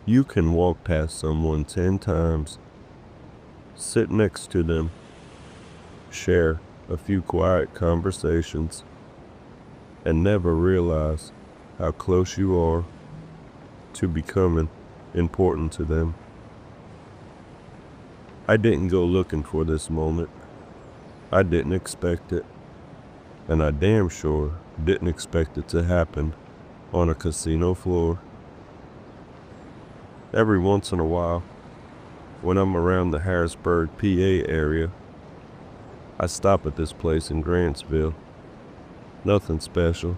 You can walk past someone 10 times, sit next to them, share a few quiet conversations, and never realize how close you are to becoming important to them. I didn't go looking for this moment. I didn't expect it. And I damn sure didn't expect it to happen on a casino floor. Every once in a while, when I'm around the Harrisburg, PA area, I stop at this place in Grantsville. Nothing special,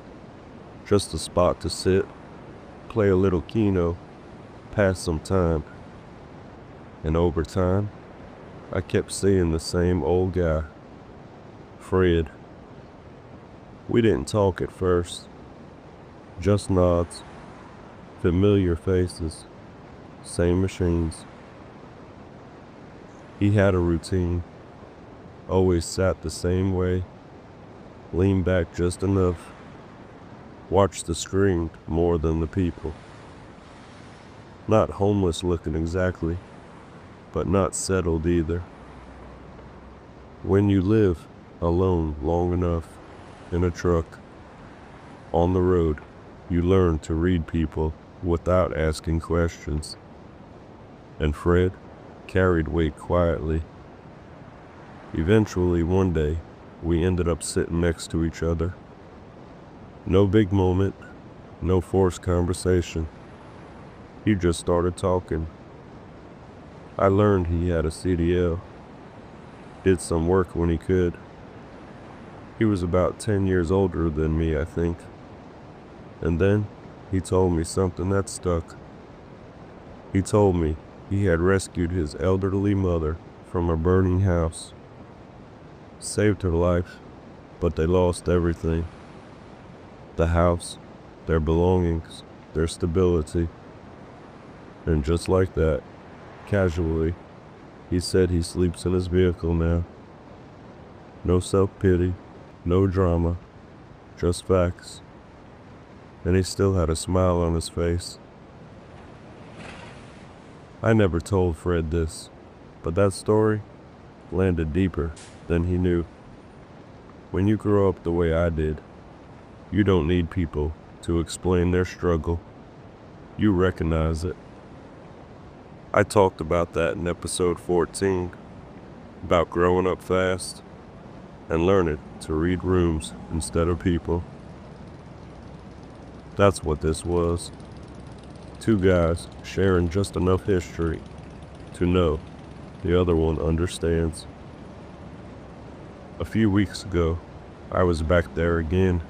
just a spot to sit, play a little Keno, pass some time. And over time, I kept seeing the same old guy, Fred. We didn't talk at first, just nods, familiar faces, same machines. He had a routine, always sat the same way, leaned back just enough, watched the screen more than the people. Not homeless looking exactly, but not settled either. When you live alone long enough, in a truck, on the road, you learn to read people without asking questions. And Fred carried weight quietly. Eventually, one day, we ended up sitting next to each other. No big moment, no forced conversation. He just started talking. I learned he had a CDL, did some work when he could. He was about 10 years older than me, I think. And then he told me something that stuck. He told me he had rescued his elderly mother from a burning house. Saved her life, but they lost everything. The house, their belongings, their stability. And just like that, casually, he said he sleeps in his vehicle now. No self-pity, no drama, just facts. And he still had a smile on his face. I never told Fred this, but that story landed deeper than he knew. When you grow up the way I did, you don't need people to explain their struggle. You recognize it. I talked about that in episode 14, about growing up fast and learning to read rooms instead of people. That's what this was. Two guys sharing just enough history to know the other one understands. A few weeks ago, I was back there again.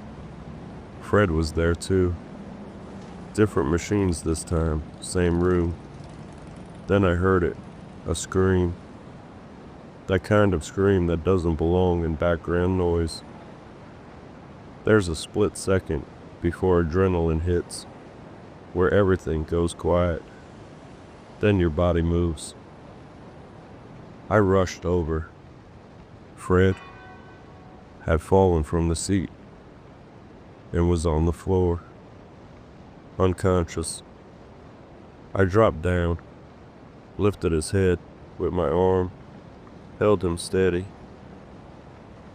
Fred was there too. Different machines this time, same room. Then I heard it, a scream. That kind of scream that doesn't belong in background noise. There's a split second before adrenaline hits, where everything goes quiet. Then your body moves. I rushed over. Fred had fallen from the seat and was on the floor, unconscious. I dropped down, lifted his head with my arm, held him steady.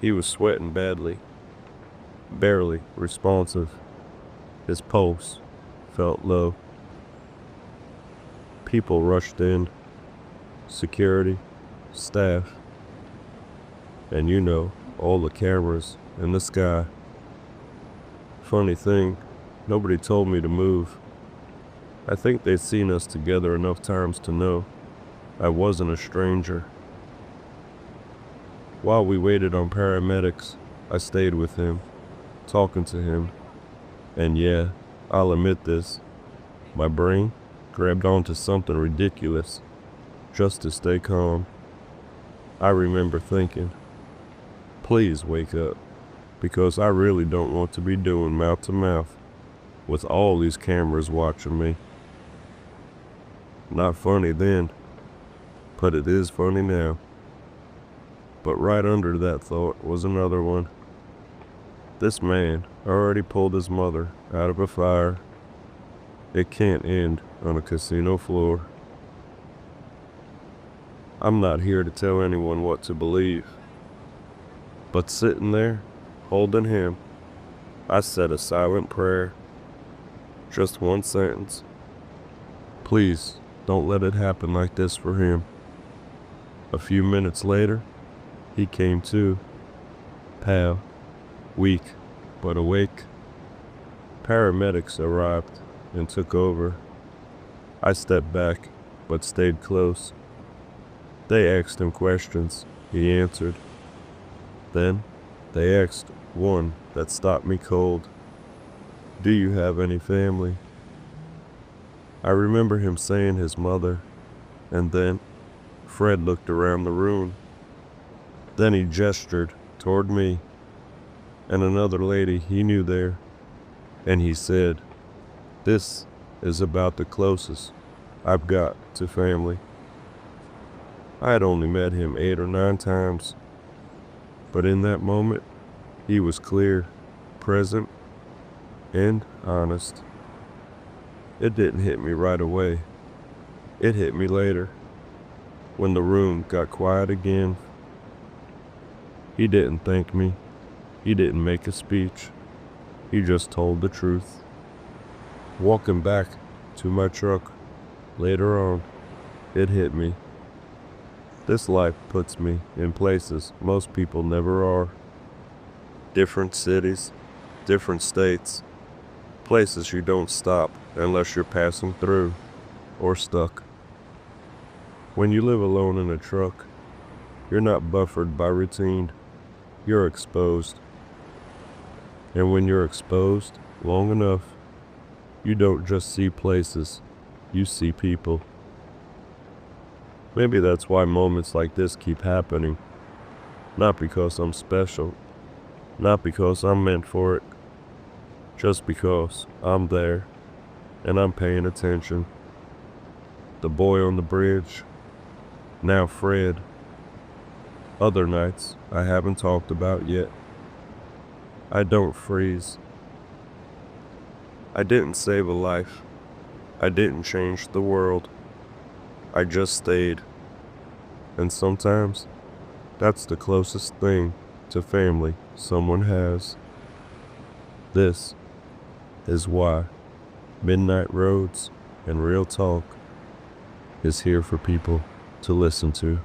He was sweating badly, barely responsive. His pulse felt low. People rushed in, security, staff, and you know, all the cameras in the sky. Funny thing, nobody told me to move. I think they'd seen us together enough times to know I wasn't a stranger. While we waited on paramedics, I stayed with him, talking to him. And yeah, I'll admit this, my brain grabbed onto something ridiculous just to stay calm. I remember thinking, please wake up, because I really don't want to be doing mouth to mouth with all these cameras watching me. Not funny then, but it is funny now. But right under that thought was another one. This man already pulled his mother out of a fire. It can't end on a casino floor. I'm not here to tell anyone what to believe. But sitting there, holding him, I said a silent prayer. Just one sentence. Please, don't let it happen like this for him. A few minutes later, he came to, pale, weak, but awake. Paramedics arrived and took over. I stepped back, but stayed close. They asked him questions. He answered. Then, they asked one that stopped me cold. Do you have any family? I remember him saying his mother, and then Fred looked around the room. Then he gestured toward me and another lady he knew there, and he said, "This is about the closest I've got to family." I had only met him 8 or 9 times, but in that moment, he was clear, present, and honest. It didn't hit me right away. It hit me later, when the room got quiet again. He didn't thank me. He didn't make a speech. He just told the truth. Walking back to my truck later on, it hit me. This life puts me in places most people never are. Different cities, different states, places you don't stop unless you're passing through or stuck. When you live alone in a truck, you're not buffered by routine. You're exposed. And when you're exposed long enough, you don't just see places, you see people. Maybe that's why moments like this keep happening. Not because I'm special, not because I'm meant for it, just because I'm there and I'm paying attention. The boy on the bridge, now Fred. Other nights I haven't talked about yet. I don't freeze. I didn't save a life. I didn't change the world. I just stayed. And sometimes, that's the closest thing to family someone has. This is why Midnight Roads and Real Talk is here for people to listen to.